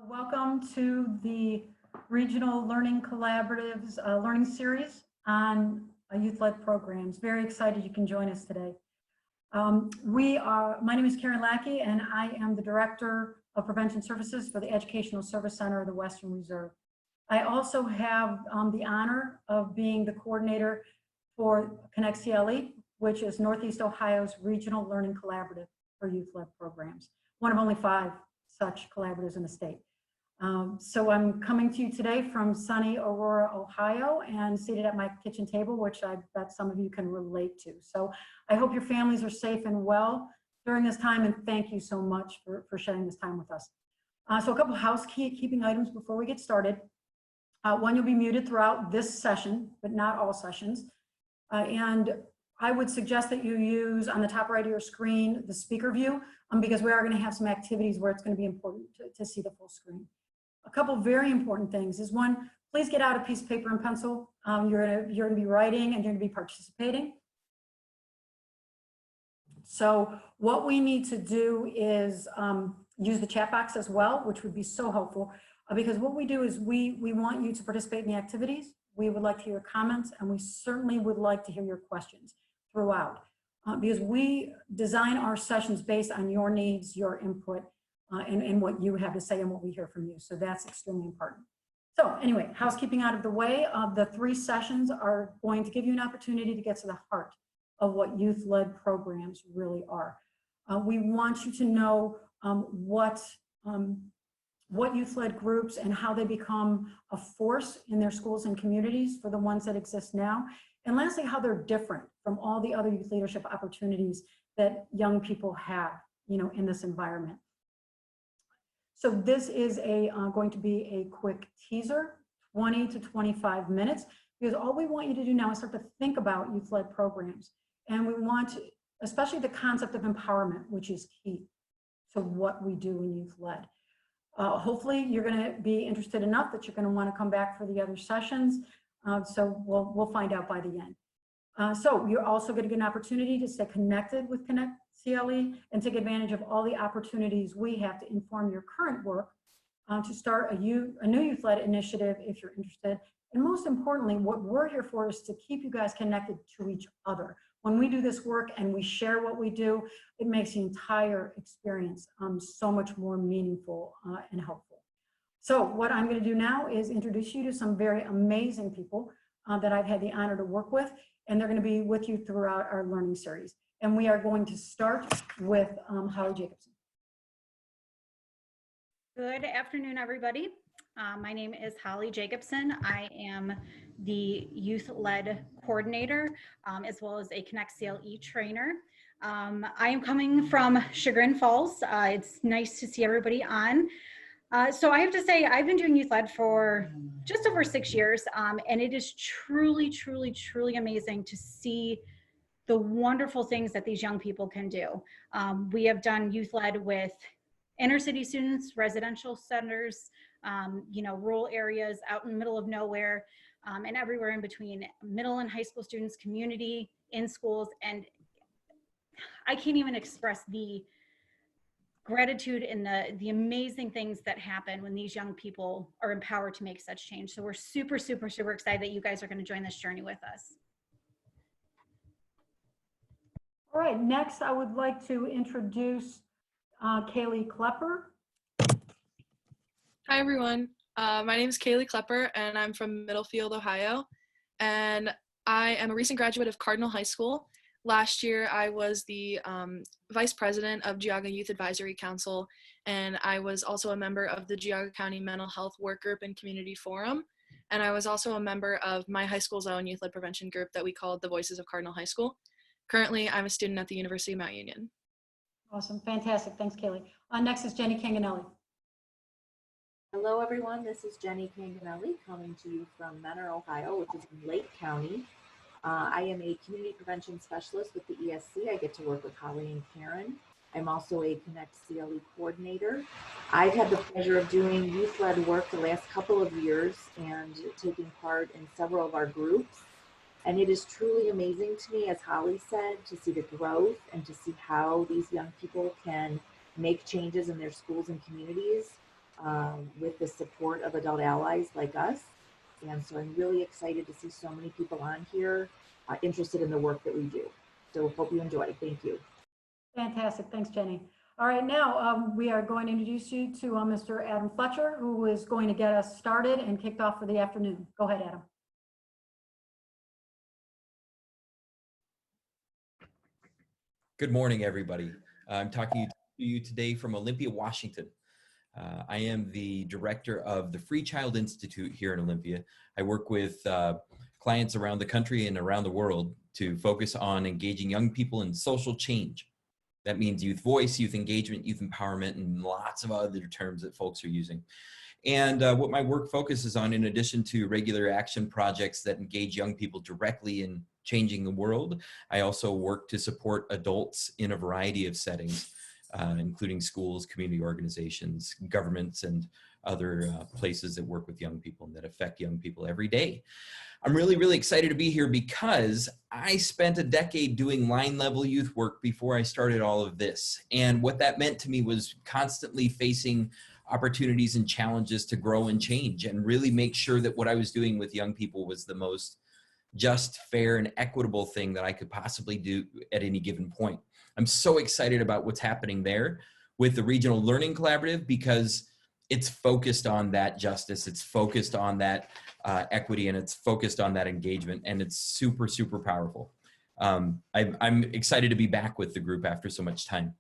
Welcome to the Regional Learning Collaboratives Learning Series on youth-led programs. Very excited you can join us today. My name is Karen Lackey, and I am the Director of Prevention Services for the Educational Service Center of the Western Reserve. I also have the honor of being the coordinator for Connect CLE, which is Northeast Ohio's Regional Learning Collaborative for youth-led programs, one of only 5 such collaboratives in the state. So I'm coming to you today from sunny Aurora, Ohio, and seated at my kitchen table, which I bet some of you can relate to. So I hope your families are safe and well during this time, and thank you so much for sharing this time with us. So a couple housekeeping items before we get started. One, you'll be muted throughout this session, but not all sessions. And I would suggest that you use on the top right of your screen the speaker view, because we are going to have some activities where it's going to be important to see the full screen. A couple very important things is, one, please get out a piece of paper and pencil. You're going to be writing and you're going to be participating. So what we need to do is use the chat box as well, which would be so helpful, because what we do is we want you to participate in the activities. We would like to hear your comments, and we certainly would like to hear your questions throughout, because we design our sessions based on your needs, your input, and what you have to say and what we hear from you. So that's extremely important. So anyway, housekeeping out of the way, the 3 sessions are going to give you an opportunity to get to the heart of what youth-led programs really are. We want you to know what youth-led groups and how they become a force in their schools and communities for the ones that exist now. And lastly, how they're different from all the other youth leadership opportunities that young people have, in this environment. So this is going to be a quick teaser, 20 to 25 minutes, because all we want you to do now is start to think about youth-led programs. And we want, especially the concept of empowerment, which is key to what we do in youth-led. Hopefully you're going to be interested enough that you're going to want to come back for the other sessions. So we'll find out by the end. So you're also going to get an opportunity to stay connected with Connect CLE and take advantage of all the opportunities we have to inform your current work, to start a new youth-led initiative if you're interested. And most importantly, what we're here for is to keep you guys connected to each other. When we do this work and we share what we do, it makes the entire experience so much more meaningful and helpful. So what I'm going to do now is introduce you to some very amazing people that I've had the honor to work with, and they're going to be with you throughout our learning series. And we are going to start with Holly Jacobson. Good afternoon, everybody. My name is Holly Jacobson. I am the youth-led coordinator, as well as a Connect CLE trainer. I am coming from Chagrin Falls. It's nice to see everybody on. So I have to say, I've been doing youth-led for just over 6 years, and it is truly, truly, truly amazing to see the wonderful things that these young people can do. We have done youth-led with inner city students, residential centers, rural areas, out in the middle of nowhere, and everywhere in between, middle and high school students, community, in schools. And I can't even express the gratitude and the amazing things that happen when these young people are empowered to make such change. So we're super, super, super excited that you guys are going to join this journey with us. All right, next I would like to introduce Kaylee Klepper. Hi, everyone. My name is Kaylee Klepper, and I'm from Middlefield, Ohio. And I am a recent graduate of Cardinal High School. Last year, I was the vice president of Geauga Youth Advisory Council, and I was also a member of the Geauga County Mental Health Work Group and Community Forum. And I was also a member of my high school's own youth-led prevention group that we called the Voices of Cardinal High School. Currently, I'm a student at the University of Mount Union. Awesome, fantastic. Thanks, Kaylee. Next is Jenny Canganelli. Hello, everyone. This is Jenny Canganelli coming to you from Menor, Ohio, which is in Lake County. I am a community prevention specialist with the ESC. I get to work with Holly and Karen. I'm also a Connect CLE coordinator. I've had the pleasure of doing youth-led work the last couple of years and taking part in several of our groups. And it is truly amazing to me, as Holly said, to see the growth and to see how these young people can make changes in their schools and communities. with the support of adult allies like us. And so I'm really excited to see so many people on here interested in the work that we do. So hope you enjoy. Thank you. Fantastic. Thanks, Jenny. All right, now we are going to introduce you to Mr. Adam Fletcher, who is going to get us started and kicked off for the afternoon. Go ahead, Adam. Good morning, everybody. I'm talking to you today from Olympia, Washington. I am the director of the Free Child Institute here in Olympia. I work with clients around the country and around the world to focus on engaging young people in social change. That means youth voice, youth engagement, youth empowerment, and lots of other terms that folks are using. And what my work focuses on, in addition to regular action projects that engage young people directly in changing the world, I also work to support adults in a variety of settings, including schools, community organizations, governments, and other places that work with young people and that affect young people every day. I'm really, really excited to be here because I spent a decade doing line level youth work before I started all of this. And what that meant to me was constantly facing opportunities and challenges to grow and change and really make sure that what I was doing with young people was the most just, fair, and equitable thing that I could possibly do at any given point. I'm so excited about what's happening there with the Regional Learning Collaborative because it's focused on that justice, it's focused on that equity, and it's focused on that engagement, and it's super, super powerful. I'm excited to be back with the group after so much time.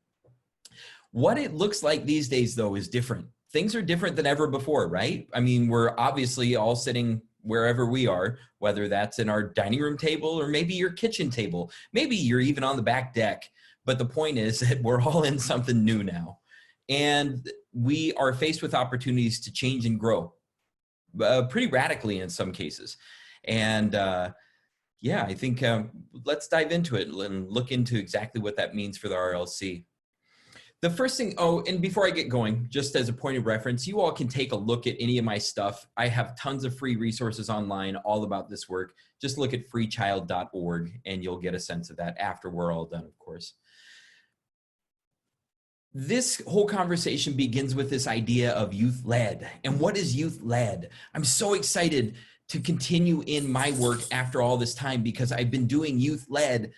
What it looks like these days, though, is different. Things are different than ever before, right? I mean, we're obviously all sitting wherever we are, whether that's in our dining room table or maybe your kitchen table. Maybe you're even on the back deck. But the point is that we're all in something new now. And we are faced with opportunities to change and grow pretty radically in some cases. And yeah, I think let's dive into it and look into exactly what that means for the RLC. The first thing, oh, and before I get going, just as a point of reference, you all can take a look at any of my stuff. I have tons of free resources online all about this work. Just look at freechild.org and you'll get a sense of that after we're all done, of course. This whole conversation begins with this idea of youth-led. And what is youth-led? I'm so excited to continue in my work after all this time because I've been doing youth-led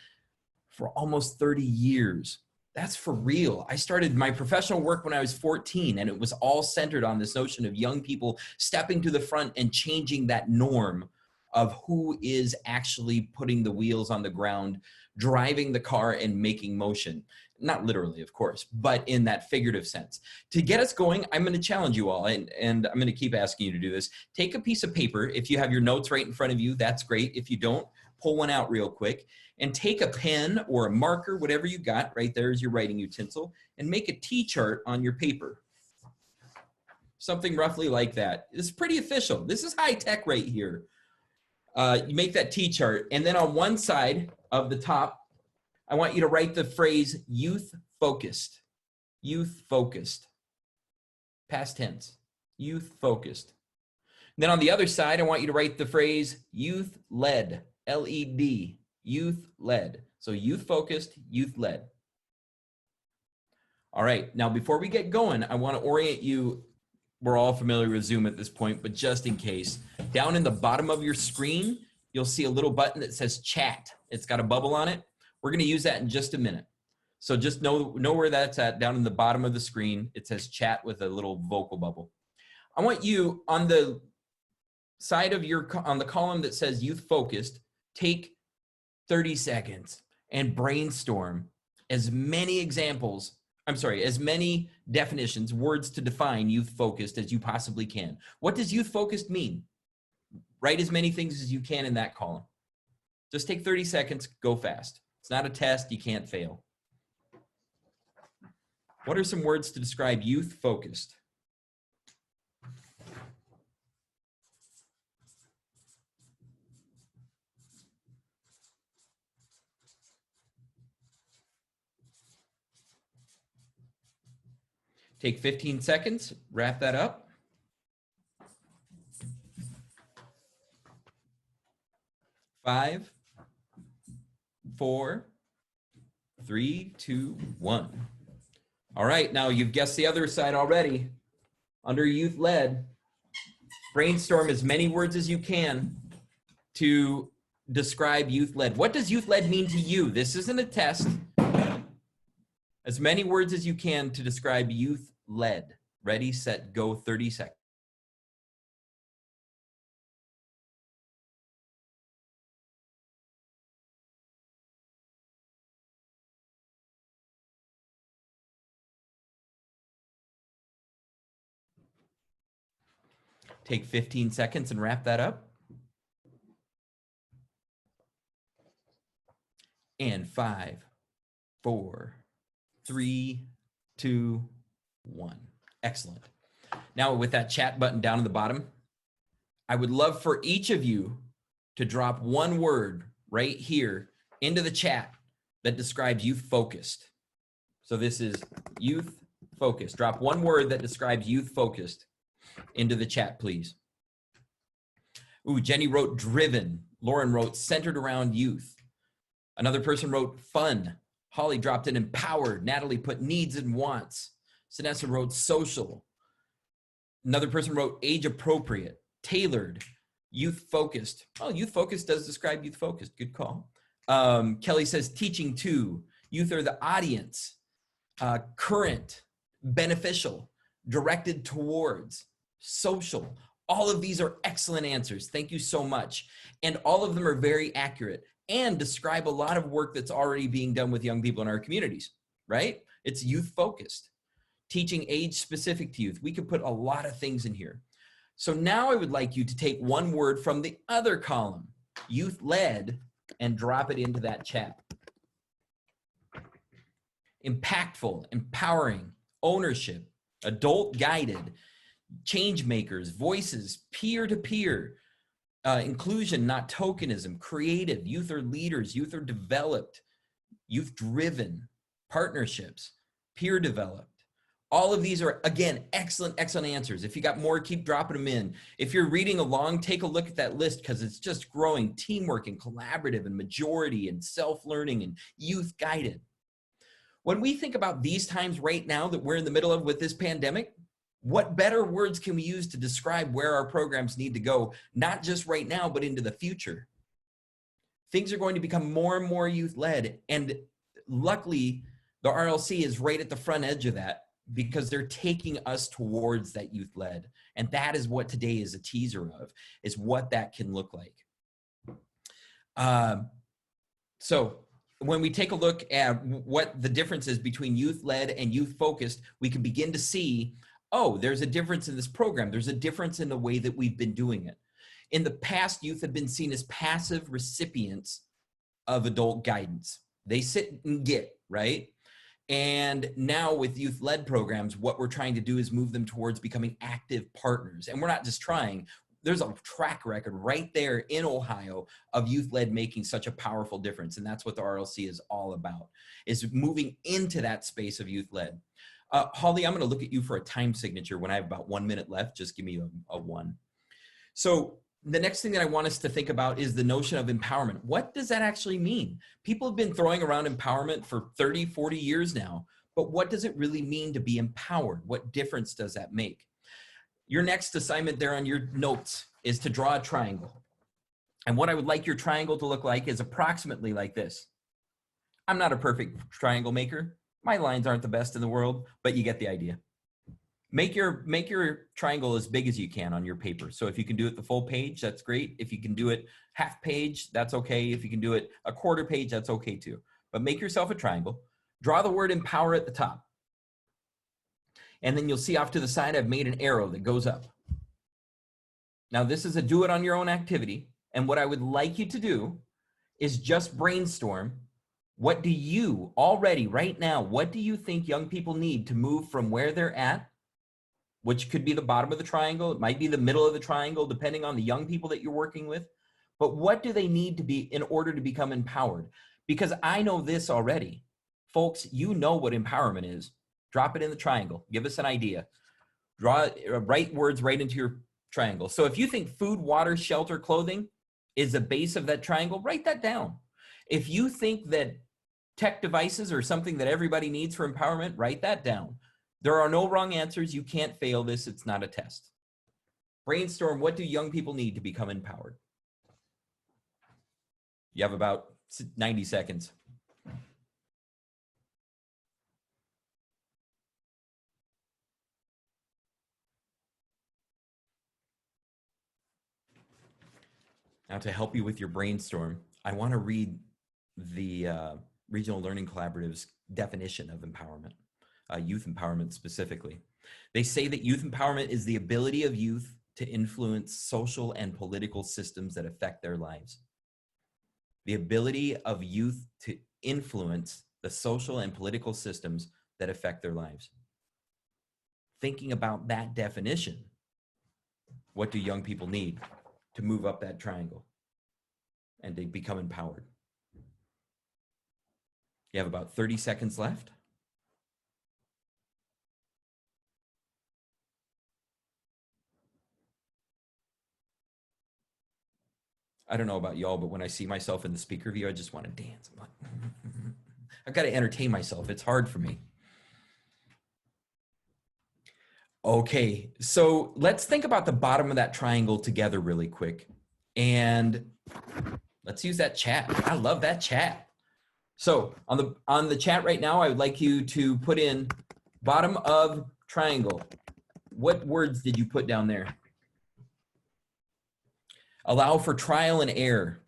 for almost 30 years. That's for real. I started my professional work when I was 14, and it was all centered on this notion of young people stepping to the front and changing that norm of who is actually putting the wheels on the ground, driving the car and making motion. Not literally, of course, but in that figurative sense. To get us going, I'm going to challenge you all, and I'm going to keep asking you to do this. Take a piece of paper. If you have your notes right in front of you, that's great. If you don't, pull one out real quick and take a pen or a marker, whatever you got, right there is your writing utensil, and make a T-chart on your paper. Something roughly like that. It's pretty official. This is high tech right here. You make that T-chart, and then on one side of the top, I want you to write the phrase youth focused. Youth focused. Past tense. Youth focused. Then on the other side, I want you to write the phrase youth led. L-E-D. Youth led. So youth focused, youth led. All right. Now, before we get going, I want to orient you. We're all familiar with Zoom at this point, but just in case, down in the bottom of your screen, you'll see a little button that says chat. It's got a bubble on it. We're going to use that in just a minute. So just know where that's at. Down in the bottom of the screen, it says chat with a little vocal bubble. I want you on the side of on the column that says youth focused, take 30 seconds and brainstorm as many as many definitions, words to define youth focused as you possibly can. What does youth focused mean? Write as many things as you can in that column. Just take 30 seconds, go fast. It's not a test, you can't fail. What are some words to describe youth focused? Take 15 seconds, wrap that up. Five, 4, 3, 2, 1. All right, now you've guessed the other side already. under youth led, brainstorm as many words as you can to describe youth led. What does youth led mean to you? This isn't a test. As many words as you can to describe youth led. Ready, set, go, 30 seconds. Take 15 seconds and wrap that up. And 5, 4, 3, 2, 1. Excellent. Now with that chat button down at the bottom, I would love for each of you to drop one word right here into the chat that describes youth focused. So this is youth focused. Drop one word that describes youth focused into the chat, please. Ooh, Jenny wrote driven. Lauren wrote centered around youth. Another person wrote fun. Holly dropped in empowered. Natalie put needs and wants. Vanessa wrote social. Another person wrote age appropriate, tailored, youth focused. Oh, youth focused does describe youth focused. Good call. Kelly says teaching to. Youth are the audience. Current, beneficial, directed towards, social. All of these are excellent answers. Thank you so much. And all of them are very accurate and describe a lot of work that's already being done with young people in our communities, right? It's youth focused. Teaching age specific to youth. We could put a lot of things in here. So now I would like you to take one word from the other column, youth led, and drop it into that chat. Impactful, empowering, ownership, adult guided, change makers, voices, peer-to-peer, inclusion, not tokenism, creative, youth are leaders, youth are developed, youth driven, partnerships, peer developed. All of these are, again, excellent, excellent answers. If you got more, keep dropping them in. If you're reading along, take a look at that list because it's just growing. Teamwork and collaborative and majority and self-learning and youth guided. When we think about these times right now that we're in the middle of with this pandemic, what better words can we use to describe where our programs need to go, not just right now, but into the future? Things are going to become more and more youth-led, and luckily, the RLC is right at the front edge of that because they're taking us towards that youth-led, and that is what today is a teaser of, is what that can look like. So when we take a look at what the difference is between youth-led and youth-focused, we can begin to see, oh, there's a difference in this program. There's a difference in the way that we've been doing it. In the past, youth have been seen as passive recipients of adult guidance. They sit and get, right? And now with youth-led programs, what we're trying to do is move them towards becoming active partners. And we're not just trying. There's a track record right there in Ohio of youth-led making such a powerful difference. And that's what the RLC is all about, is moving into that space of youth-led. Holly, I'm going to look at you for a time signature when I have about 1 minute left. Just give me a 1. So the next thing that I want us to think about is the notion of empowerment. What does that actually mean? People have been throwing around empowerment for 30, 40 years now, but what does it really mean to be empowered? What difference does that make? Your next assignment there on your notes is to draw a triangle. And what I would like your triangle to look like is approximately like this. I'm not a perfect triangle maker. My lines aren't the best in the world, but you get the idea. Make your triangle as big as you can on your paper. So if you can do it the full page, that's great. If you can do it half page, that's okay. If you can do it a quarter page, that's okay too. But make yourself a triangle. Draw the word empower at the top. And then you'll see off to the side, I've made an arrow that goes up. Now this is a do it on your own activity. And what I would like you to do is just brainstorm. What do you already right now, what do you think young people need to move from where they're at, which could be the bottom of the triangle, it might be the middle of the triangle, depending on the young people that you're working with. But what do they need to be in order to become empowered? Because I know this already. Folks, you know what empowerment is. Drop it in the triangle. Give us an idea. Write words right into your triangle. So if you think food, water, shelter, clothing is the base of that triangle, write that down. If you think that tech devices are something that everybody needs for empowerment, write that down. There are no wrong answers. You can't fail this. It's not a test. Brainstorm, what do young people need to become empowered? You have about 90 seconds. Now, to help you with your brainstorm, I want to read the Regional Learning Collaborative's definition of empowerment, youth empowerment specifically. They say that youth empowerment is the ability of youth to influence social and political systems that affect their lives. The ability of youth to influence the social and political systems that affect their lives. Thinking about that definition, what do young people need to move up that triangle and to become empowered? You have about 30 seconds left. I don't know about y'all, but when I see myself in the speaker view, I just want to dance. I'm like, I've got to entertain myself. It's hard for me. Okay, so let's think about the bottom of that triangle together really quick. And let's use that chat. I love that chat. So on the chat right now, I would like you to put in bottom of triangle. What words did you put down there? Allow for trial and error,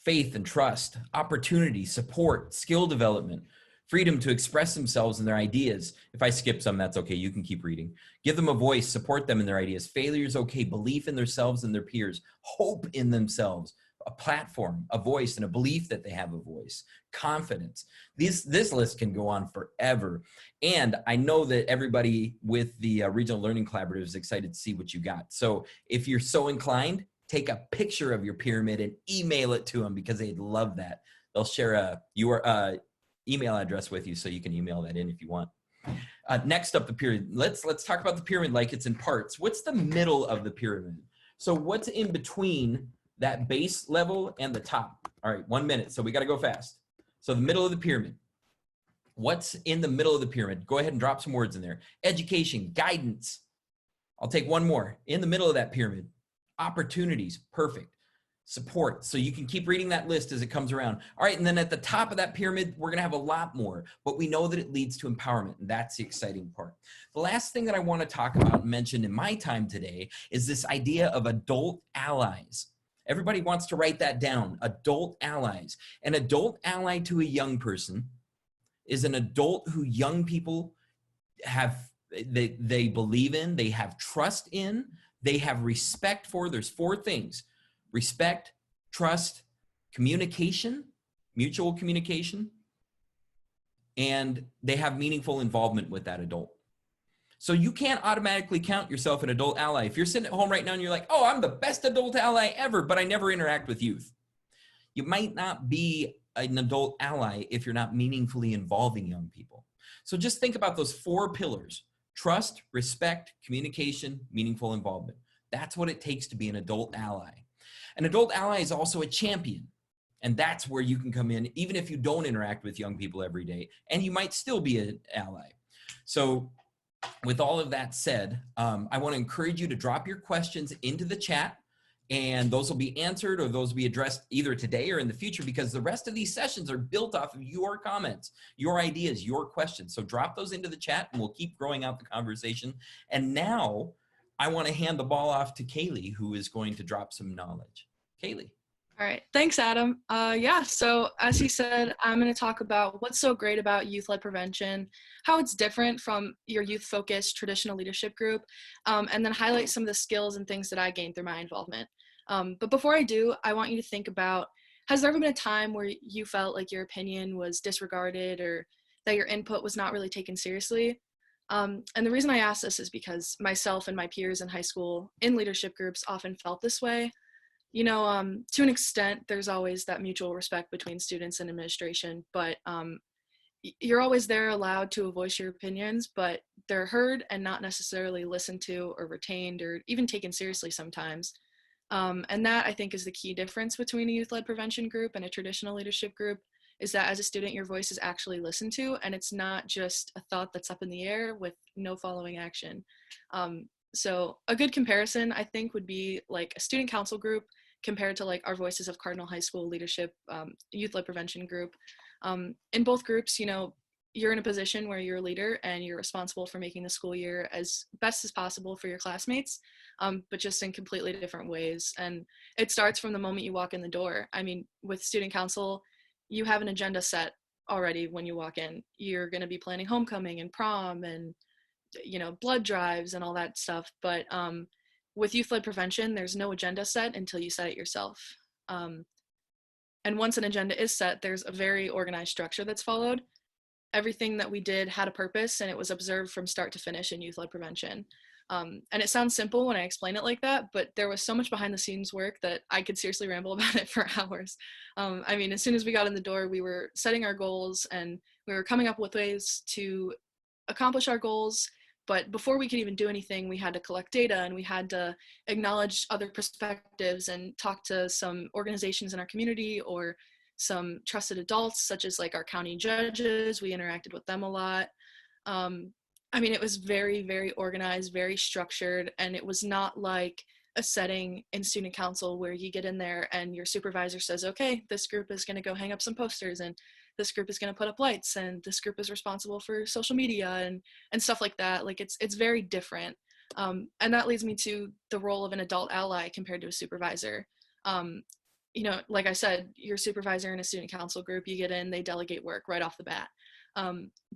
faith and trust, opportunity, support, skill development, freedom to express themselves and their ideas. If I skip some, that's okay. You can keep reading. Give them a voice, support them in their ideas. Failure is okay. Belief in themselves and their peers. Hope in themselves. A platform, a voice, and a belief that they have a voice. Confidence. This list can go on forever. And I know that everybody with the Regional Learning Collaborative is excited to see what you got. So if you're so inclined, take a picture of your pyramid and email it to them because they'd love that. They'll share your email address with you so you can email that in if you want. Next up, the pyramid. Let's talk about the pyramid like it's in parts. What's the middle of the pyramid? So what's in between that base level and the top? All right, 1 minute. So we got to go fast. So the middle of the pyramid. What's in the middle of the pyramid? Go ahead and drop some words in there. Education, guidance. I'll take one more. In the middle of that pyramid. Opportunities, perfect. Support, so you can keep reading that list as it comes around. All right, and then at the top of that pyramid, we're gonna have a lot more, but we know that it leads to empowerment, and that's the exciting part. The last thing that I wanna talk about and mention in my time today is this idea of adult allies. Everybody wants to write that down, adult allies. An adult ally to a young person is an adult who young people have, they believe in, they have trust in, they have respect for. There's 4 things: respect, trust, communication, mutual communication, and they have meaningful involvement with that adult. So you can't automatically count yourself an adult ally. If you're sitting at home right now and you're like, oh, I'm the best adult ally ever, but I never interact with youth. You might not be an adult ally if you're not meaningfully involving young people. So just think about those 4 pillars: trust, respect, communication, meaningful involvement. That's what it takes to be an adult ally. An adult ally is also a champion. And that's where you can come in, even if you don't interact with young people every day, and you might still be an ally. So with all of that said, I want to encourage you to drop your questions into the chat, and those will be answered or those will be addressed either today or in the future, because the rest of these sessions are built off of your comments, your ideas, your questions. So drop those into the chat and we'll keep growing out the conversation. And now I want to hand the ball off to Kaylee, who is going to drop some knowledge. Kaylee. All right, thanks, Adam. Yeah, so as he said, I'm going to talk about what's so great about youth-led prevention, how it's different from your youth-focused traditional leadership group, and then highlight some of the skills and things that I gained through my involvement. But before I do, I want you to think about, has there ever been a time where you felt like your opinion was disregarded or that your input was not really taken seriously? And the reason I ask this is because myself and my peers in high school in leadership groups often felt this way. You know, to an extent, there's always that mutual respect between students and administration, but you're always there allowed to voice your opinions, but they're heard and not necessarily listened to or retained or even taken seriously sometimes. And that, I think, is the key difference between a youth-led prevention group and a traditional leadership group, is that as a student, your voice is actually listened to, and it's not just a thought that's up in the air with no following action. So a good comparison, I think, would be like a student council group compared to like our Voices of Cardinal High School leadership youth-led prevention group. In both groups, you know, you're in a position where you're a leader and you're responsible for making the school year as best as possible for your classmates, but just in completely different ways. And it starts from the moment you walk in the door. I mean, with student council, you have an agenda set already when you walk in. You're going to be planning homecoming and prom and, you know, blood drives and all that stuff. But with youth-led prevention, there's no agenda set until you set it yourself. And once an agenda is set, there's a very organized structure that's followed. Everything that we did had a purpose, and it was observed from start to finish in youth-led prevention. And it sounds simple when I explain it like that, but there was so much behind the scenes work that I could seriously ramble about it for hours. I mean, as soon as we got in the door, we were setting our goals and we were coming up with ways to accomplish our goals. But before we could even do anything, we had to collect data and we had to acknowledge other perspectives and talk to some organizations in our community or some trusted adults, such as like our county judges. We interacted with them a lot. I mean, it was very, very organized, very structured, and it was not like a setting in student council where you get in there and your supervisor says, okay, this group is going to go hang up some posters, and this group is going to put up lights, and this group is responsible for social media and stuff like that. Like it's very different. And that leads me to the role of an adult ally compared to a supervisor. You know, like I said, your supervisor in a student council group, you get in, they delegate work right off the bat.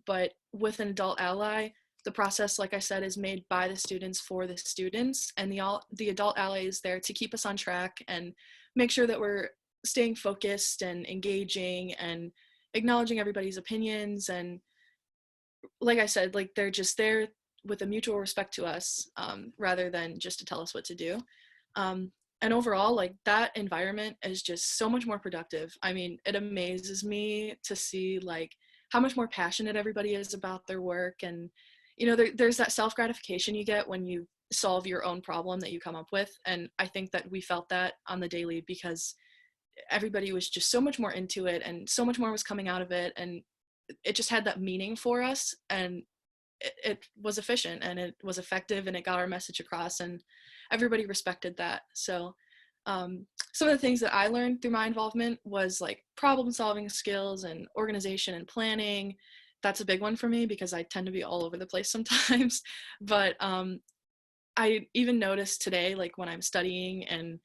But with an adult ally, the process, like I said, is made by the students for the students, and the adult ally is there to keep us on track and make sure that we're staying focused and engaging and acknowledging everybody's opinions. And like I said, like they're just there with a mutual respect to us, rather than just to tell us what to do. And overall, like that environment is just so much more productive. I mean, it amazes me to see like how much more passionate everybody is about their work. And, you know, there's that self-gratification you get when you solve your own problem that you come up with. And I think that we felt that on the daily because everybody was just so much more into it and so much more was coming out of it. And it just had that meaning for us. And it was efficient and it was effective and it got our message across and everybody respected that. So some of the things that I learned through my involvement was like problem solving skills and organization and planning. That's a big one for me because I tend to be all over the place sometimes. But I even noticed today, like when I'm studying and,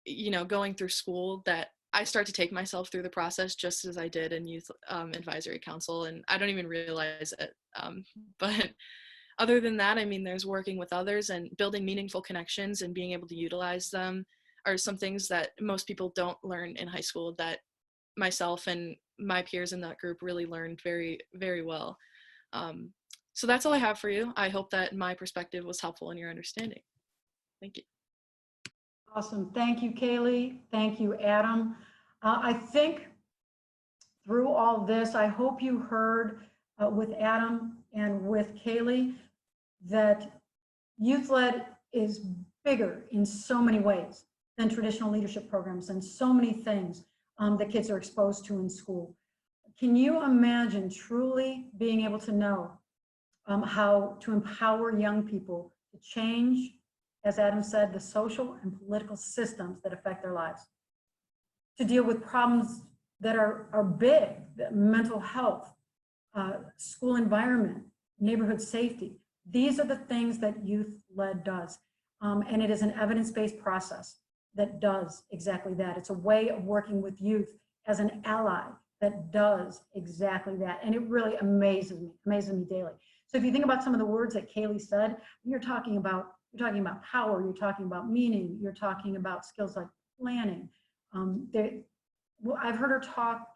you know, going through school, that I start to take myself through the process just as I did in Youth Advisory Council, and I don't even realize it. But other than that, I mean, there's working with others and building meaningful connections and being able to utilize them are some things that most people don't learn in high school that myself and my peers in that group really learned very, very well. So that's all I have for you. I hope that my perspective was helpful in your understanding. Thank you. Awesome. Thank you, Kaylee. Thank you, Adam. I think through all this, I hope you heard with Adam and with Kaylee that youth-led is bigger in so many ways than traditional leadership programs and so many things that kids are exposed to in school. Can you imagine truly being able to know how to empower young people to change, as Adam said, the social and political systems that affect their lives, to deal with problems that are big, mental health, school environment, neighborhood safety. These are the things that youth-led does. And it is an evidence-based process that does exactly that. It's a way of working with youth as an ally that does exactly that. And it really amazes me daily. So if you think about some of the words that Kaylee said, you're talking about power, you're talking about meaning, you're talking about skills like planning. I've heard her talk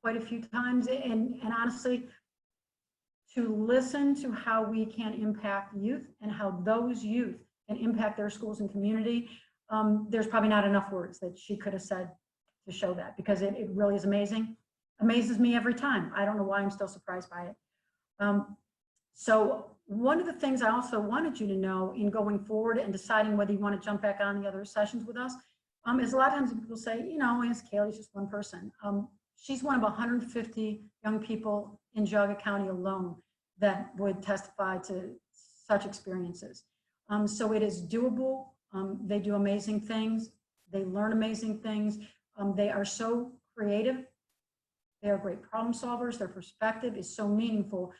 quite a few times, and honestly, to listen to how we can impact youth and how those youth can impact their schools and community, there's probably not enough words that she could have said to show that, because it really is amazing. Amazes me every time. I don't know why I'm still surprised by it. So one of the things I also wanted you to know in going forward and deciding whether you want to jump back on the other sessions with us is a lot of times people say, you know, Kaylee's just one person. she's one of 150 young people in Geauga County alone that would testify to such experiences. So it is doable. They do amazing things. They learn amazing things. They are so creative. They are great problem solvers. Their perspective is so meaningful.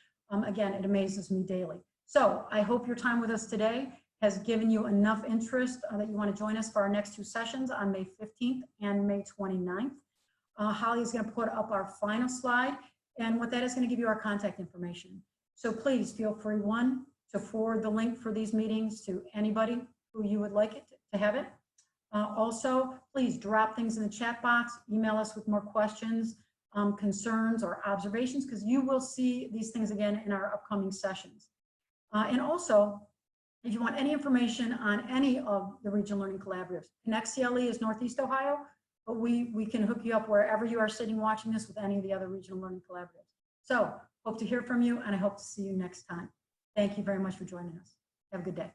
Again, it amazes me daily. So I hope your time with us today has given you enough interest that you want to join us for our next 2 sessions on May 15th and May 29th. Holly is going to put up our final slide, and what that is going to give you our contact information. So please feel free, one, to forward the link for these meetings to anybody who you would like it to have it. Also, please drop things in the chat box, email us with more questions, concerns, or observations, because you will see these things again in our upcoming sessions. And also, if you want any information on any of the regional learning collaboratives, Connect CLE is Northeast Ohio, but we can hook you up wherever you are sitting watching this with any of the other regional learning collaboratives. So hope to hear from you, and I hope to see you next time. Thank you very much for joining us. Have a good day.